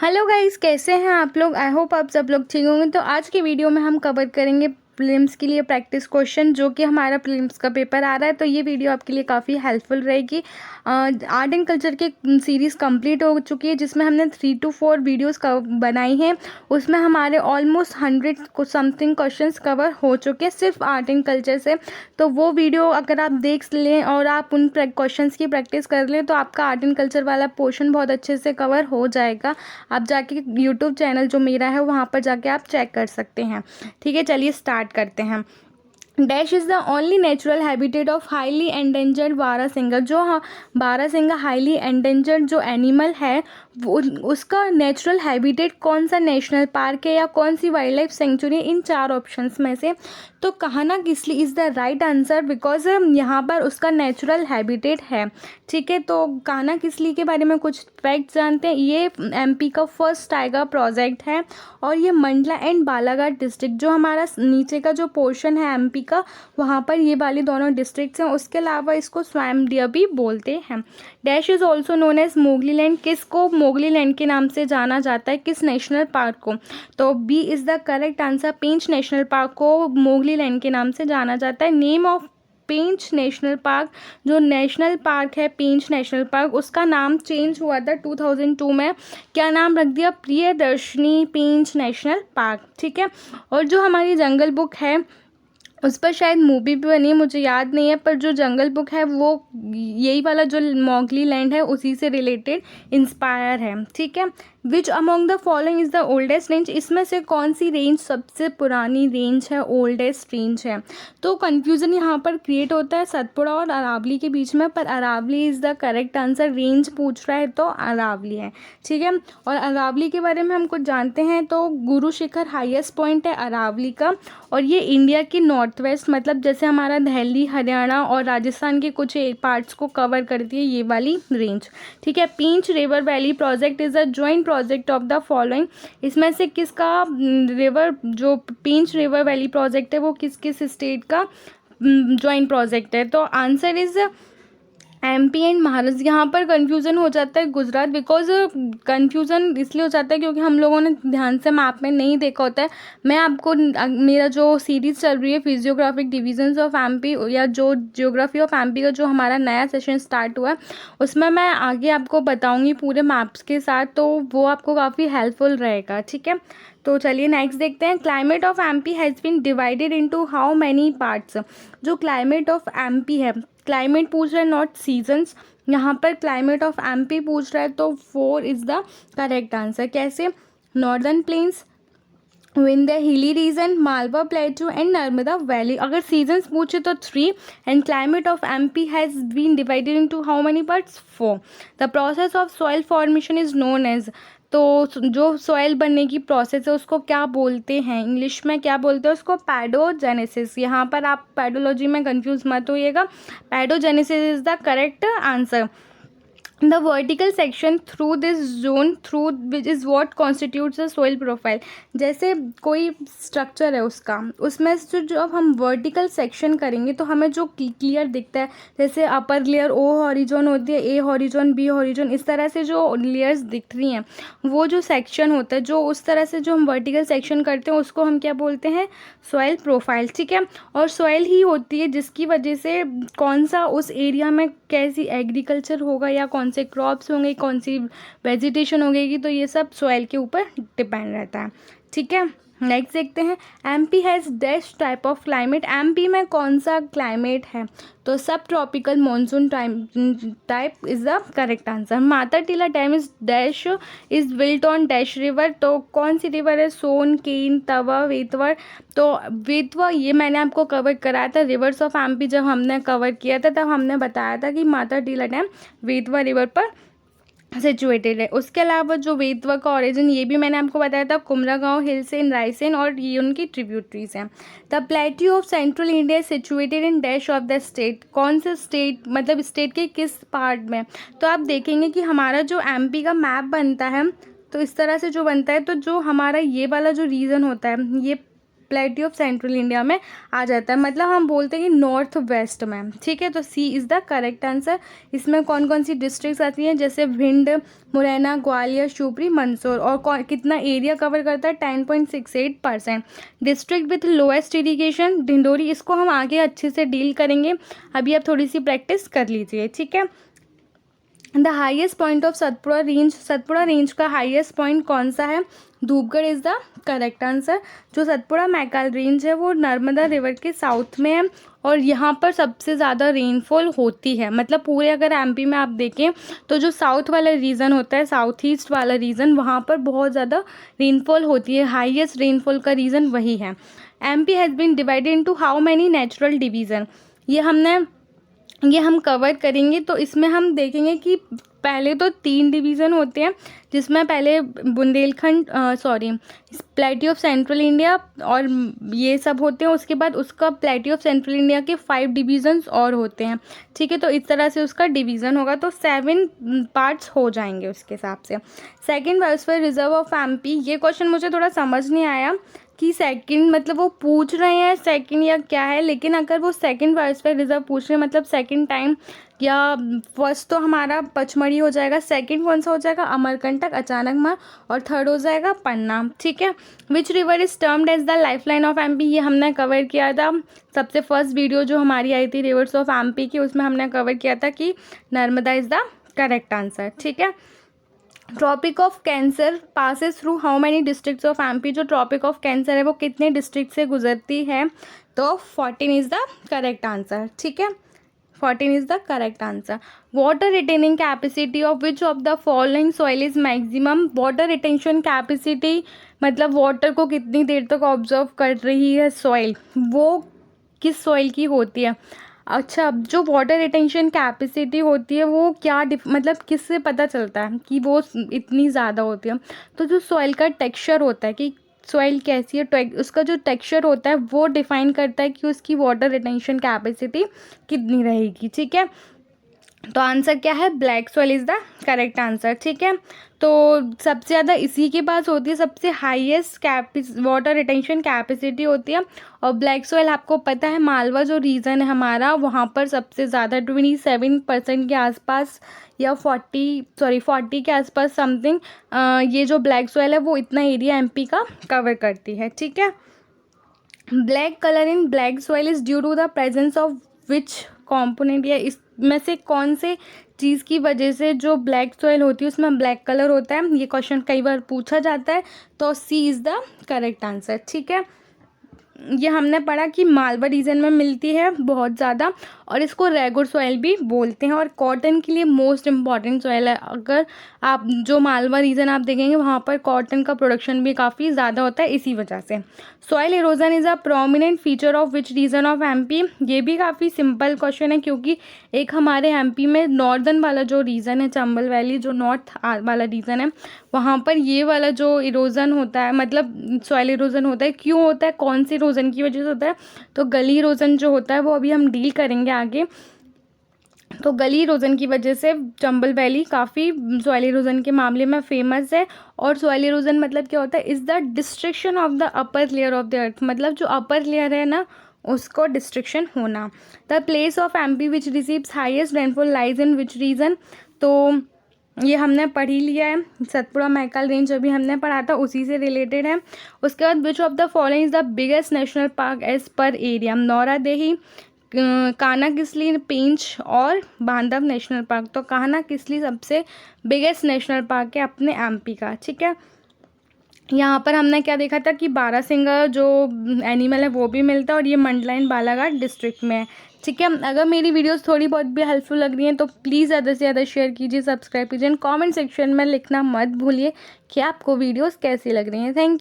Hello guys, कैसे हैं आप लोग। आई होप आप सब लोग ठीक होंगे। तो आज की वीडियो में हम कवर करेंगे प्रीलिम्स के लिए प्रैक्टिस क्वेश्चन, जो कि हमारा प्रीलिम्स का पेपर आ रहा है। तो ये वीडियो आपके लिए काफ़ी हेल्पफुल रहेगी। आर्ट एंड कल्चर की सीरीज़ कंप्लीट हो चुकी है, जिसमें हमने 3 to 4 वीडियोस बनाई हैं। उसमें हमारे ऑलमोस्ट 100 को समथिंग क्वेश्चंस कवर हो चुके हैं सिर्फ आर्ट एंड कल्चर से। तो वो वीडियो अगर आप देख लें और आप उन क्वेश्चंस की प्रैक्टिस कर लें तो आपका आर्ट एंड कल्चर वाला पोर्शन बहुत अच्छे से कवर हो जाएगा। आप जाके यूट्यूब चैनल जो मेरा है वहाँ पर जाके आप चेक कर सकते हैं। ठीक है, चलिए स्टार्ट करते हैं। Dash is the only natural habitat of highly endangered barasingha. जो बारहसिंगा हाईली एंडेंजर्ड जो एनिमल है वो उसका नेचुरल हैबिटेट कौन सा नेशनल पार्क है या कौन सी वाइल्ड लाइफ सेंचुरी, इन 4 ऑप्शंस में से। तो Kanha Kisli is the right answer, because यहाँ पर उसका नेचुरल हैबिटेट है। ठीक है, तो कान्हा किसली के बारे में कुछ फैक्ट जानते हैं। ये एमपी का फर्स्ट टाइगर प्रोजेक्ट है और ये मंडला एंड बालाघाट डिस्ट्रिक्ट, जो हमारा नीचे का जो पोर्शन है एमपी का, वहाँ पर ये वाली दोनों डिस्ट्रिक्ट्स हैं। उसके अलावा इसको स्वयं डियर भी बोलते हैं। Dash is also known as Mowgli land. किसको मोगली लैंड के नाम से जाना जाता है, किस नेशनल पार्क को। तो B is the correct answer. Pench national park को मोगली लैंड के नाम से जाना जाता है। Name of Pench national park, जो नेशनल पार्क है पेंच नेशनल पार्क, उसका नाम चेंज हुआ था 2002 में। क्या नाम रख दिया, प्रियदर्शनी पेंच नेशनल पार्क। ठीक है, और जो हमारी जंगल बुक है उस पर शायद मूवी भी बनी है, मुझे याद नहीं है, पर जो जंगल बुक है वो यही वाला जो मोगली लैंड है उसी से रिलेटेड इंस्पायर है। ठीक है, which among the following is the oldest range. इसमें से कौन सी रेंज सबसे पुरानी रेंज है, ओल्डेस्ट रेंज है। तो कन्फ्यूज़न यहाँ पर क्रिएट होता है सतपुड़ा और अरावली के बीच में, पर Aravalli is the correct answer. Range पूछ रहा है तो अरावली है। ठीक है, और अरावली के बारे में हम कुछ जानते हैं तो गुरु शिखर हाईएस्ट पॉइंट है अरावली का, और ये इंडिया की नॉर्थ वेस्ट, मतलब जैसे हमारा दिल्ली, हरियाणा और राजस्थान के कुछ पार्ट्स को कवर करती है ये वाली रेंज। ठीक है, Pench river valley project is a joint project of the following. इसमें से किसका रिवर, जो पेंच रिवर वैली प्रोजेक्ट है वो किस किस स्टेट का जॉइंट प्रोजेक्ट है। तो answer is MP and Maharashtra. यहाँ पर कन्फ्यूज़न हो जाता है गुजरात, बिकॉज कन्फ्यूज़न इसलिए हो जाता है क्योंकि हम लोगों ने ध्यान से मैप में नहीं देखा होता है। मैं आपको मेरा जो सीरीज़ चल रही है फिजियोग्राफिक डिविजन्स ऑफ एमपी या जो जियोग्राफी ऑफ एमपी का जो हमारा नया सेशन स्टार्ट हुआ है उसमें मैं आगे आपको बताऊँगी पूरे मैप्स के साथ, तो वो आपको काफ़ी हेल्पफुल रहेगा। ठीक है, तो चलिए नेक्स्ट देखते हैं। Climate of MP has been divided into how many parts. जो क्लाइमेट ऑफ एमपी है, क्लाइमेट पूछ रहा है नॉट सीजन्स, यहाँ पर क्लाइमेट ऑफ एमपी पूछ रहा है, तो 4 इज़ द करेक्ट आंसर। कैसे, northern plains, Vindhya hilly region, Malwa plateau and Narmada valley. अगर सीजन्स पूछे तो 3 and climate of MP has been divided into how many parts, 4। The process of soil formation is known as. तो जो soil बनने की process है उसको क्या बोलते हैं, इंग्लिश में क्या बोलते हैं उसको, पैडोजेनेसिस। यहाँ पर आप पैडोलॉजी में कंफ्यूज मत होइएगा, pedogenesis is the correct answer. The vertical section through this zone through which is what constitutes a soil profile। जैसे कोई स्ट्रक्चर है उसका, उसमें से जो अब हम वर्टिकल सेक्शन करेंगे तो हमें जो क्लियर दिखता है, जैसे अपर लेयर ओ हॉरिजॉन होती है, ए हॉरिजॉन, बी हॉरिजॉन, इस तरह से जो लेयर्स दिख रही हैं वो जो सेक्शन होता है, जो उस तरह से जो हम वर्टिकल सेक्शन करते हैं उसको हम क्या बोलते हैं, सॉइल प्रोफाइल। ठीक है, और सॉइल ही होती है जिसकी वजह से कौन सा उस एरिया में कैसी एग्रीकल्चर होगा या कौन से क्रॉप्स होंगे, कौन सी वेजिटेशन होगी, तो ये सब सॉइल के ऊपर डिपेंड रहता है। ठीक है, नेक्स्ट देखते हैं। MP has dash type of climate. MP में कौन सा क्लाइमेट है, तो सब tropical monsoon type is the correct answer. Mata Tila dam is dash is built on dash river. तो कौन सी रिवर है, सोन, केन, तवा, वेतवर। तो वेतवा ये मैंने आपको कवर कराया था, रिवर्स ऑफ एमपी जब हमने कवर किया था तब हमने बताया था कि माता टीला डैम वेतवा रिवर पर सिचुएटेड है। उसके अलावा जो वेतवा का ओरिजिन ये भी मैंने आपको बताया था, कुमरागांव हिल्स इन रायसेन, और ये उनकी ट्रिब्यूटरीज हैं। The plateau of central India situated in dash of the state. कौन से स्टेट, मतलब स्टेट के किस पार्ट में। तो आप देखेंगे कि हमारा जो एमपी का मैप बनता है तो इस तरह से जो बनता है, तो जो हमारा ये वाला जो रीजन होता है, ये प्लेटी ऑफ सेंट्रल इंडिया में आ जाता है, मतलब हम बोलते हैं कि नॉर्थ वेस्ट में। ठीक है, तो सी इज़ द करेक्ट आंसर। इसमें कौन कौन सी डिस्ट्रिक्ट्स आती हैं, जैसे भिंड, मुरैना, ग्वालियर, शिवपुरी, मंदसौर, और कितना एरिया कवर करता है 10.68%। District with lowest irrigation Dindori, इसको हम आगे अच्छे से डील करेंगे, अभी आप थोड़ी सी प्रैक्टिस कर लीजिए। ठीक है, the highest point of Satpura range, Satpura range का हाईएस्ट पॉइंट कौन सा है, Dhupgarh is the correct answer. जो सतपुड़ा मैकाल रेंज है वो नर्मदा रिवर के साउथ में है, और यहाँ पर सबसे ज़्यादा रेनफॉल होती है, मतलब पूरे अगर एमपी में आप देखें तो जो साउथ वाला रीजन होता है, साउथ ईस्ट वाला रीजन, वहाँ पर बहुत ज़्यादा रेनफॉल होती है, हाईएस्ट रेनफॉल का रीज़न वही है। MP has been divided into how many natural division, ये हम कवर करेंगे। तो इसमें हम देखेंगे कि पहले तो 3 डिवीज़न होते हैं, जिसमें पहले बुंदेलखंड प्लेटी ऑफ सेंट्रल इंडिया और ये सब होते हैं, उसके बाद उसका प्लेटी ऑफ सेंट्रल इंडिया के 5 डिवीज़न्स और होते हैं। ठीक है, तो इस तरह से उसका डिवीज़न होगा, तो 7 पार्ट्स हो जाएंगे उसके हिसाब से। Second biosphere reserve of MP, ये क्वेश्चन मुझे थोड़ा समझ नहीं आया कि सेकंड मतलब वो पूछ रहे हैं सेकंड या क्या है, लेकिन अगर वो सेकंड बायोस्फीयर रिजर्व पूछ रहे हैं मतलब सेकंड टाइम, या फर्स्ट तो हमारा पचमढ़ी हो जाएगा, सेकंड कौन सा हो जाएगा, अमरकंटक, अचानकमार, और थर्ड हो जाएगा पन्ना। ठीक है, which river is termed as the lifeline of MP, ये हमने कवर किया था सबसे फर्स्ट वीडियो जो हमारी आई थी रिवर्स ऑफ एमपी की, उसमें हमने कवर किया था कि Narmada is the correct answer. ठीक है, tropic of cancer passes through how many districts of MP, जो ट्रॉपिक ऑफ कैंसर है वो कितने डिस्ट्रिक्ट से गुजरती है, तो 14 इज़ द करेक्ट आंसर। ठीक है, 14 is the correct answer. Water retaining capacity of which of the following soil is maximum, water retention capacity मतलब वाटर को कितनी देर तक ऑब्जर्व कर रही है सॉइल, वो किस सॉइल की होती है। अच्छा, जो वाटर रिटेंशन कैपेसिटी होती है वो क्या मतलब किससे पता चलता है कि वो इतनी ज़्यादा होती है, तो जो सॉइल का टेक्सचर होता है कि सॉइल कैसी है, उसका जो टेक्सचर होता है वो डिफाइन करता है कि उसकी वाटर रिटेंशन कैपेसिटी कितनी रहेगी। ठीक है, तो आंसर क्या है, black soil is the correct answer. ठीक है, तो सबसे ज़्यादा इसी के पास होती है, सबसे हाईएस्ट वाटर रिटेंशन कैपेसिटी होती है, और ब्लैक सॉइल आपको पता है मालवा जो रीजन है हमारा, वहाँ पर सबसे ज़्यादा 27% के आसपास या 40 के आसपास समथिंग, ये जो ब्लैक सॉइल है वो इतना एरिया एमपी का कवर करती है। ठीक है, black colour in black soil is due to the presence of which component, या इसमें से कौन से चीज़ की वजह से जो ब्लैक सॉइल होती है उसमें ब्लैक कलर होता है, ये क्वेश्चन कई बार पूछा जाता है, तो सी इज़ द करेक्ट आंसर। ठीक है, ये हमने पढ़ा कि मालवा रीजन में मिलती है बहुत ज़्यादा, और इसको रेगुर सॉइल भी बोलते हैं, और कॉटन के लिए मोस्ट इम्पॉर्टेंट सॉइल है। अगर आप जो मालवा रीजन आप देखेंगे वहाँ पर कॉटन का प्रोडक्शन भी काफ़ी ज़्यादा होता है इसी वजह से। Soil erosion is a prominent feature of which region of MP, ये भी काफ़ी सिंपल क्वेश्चन है, क्योंकि एक हमारे एमपी में नॉर्दर्न वाला जो रीजन है, चंबल वैली जो नॉर्थ वाला रीजन है, वहाँ पर ये वाला जो इरोजन होता है मतलब सॉइल इरोजन होता है, क्यों होता है, कौन सी इरोजन की वजह से होता है, तो गली इरोजन जो होता है वो अभी हम डील करेंगे आगे। तो गली इरोजन की वजह से चंबल वैली काफ़ी सॉइल इरोजन के मामले में फेमस है, और सॉइल इरोजन मतलब क्या होता है, is the destruction of the upper layer of the earth, मतलब जो अपर लेयर है ना उसको डिस्ट्रक्शन होना। The place of MP which receives highest rainfall lies in which region, तो ये हमने पढ़ ही लिया है, सतपुड़ा मैकाल रेंज अभी हमने पढ़ा था उसी से रिलेटेड है। उसके बाद which of the following is the biggest national park as per area, Nauradehi, Kanha Kisli, Pench और बांधव नेशनल पार्क, तो कान्हा किसली सबसे बिगेस्ट नेशनल पार्क है अपने एमपी का। ठीक है, यहाँ पर हमने क्या देखा था कि बारहसिंगा जो एनिमल है वो भी मिलता है, और ये मंडला बालाघाट डिस्ट्रिक्ट में है। ठीक है, अगर मेरी वीडियोस थोड़ी बहुत भी हेल्पफुल लग रही हैं तो प्लीज़ ज़्यादा से ज़्यादा शेयर कीजिए, सब्सक्राइब कीजिए, कमेंट सेक्शन में लिखना मत भूलिए कि आपको वीडियोस कैसी लग रही हैं। Thank you.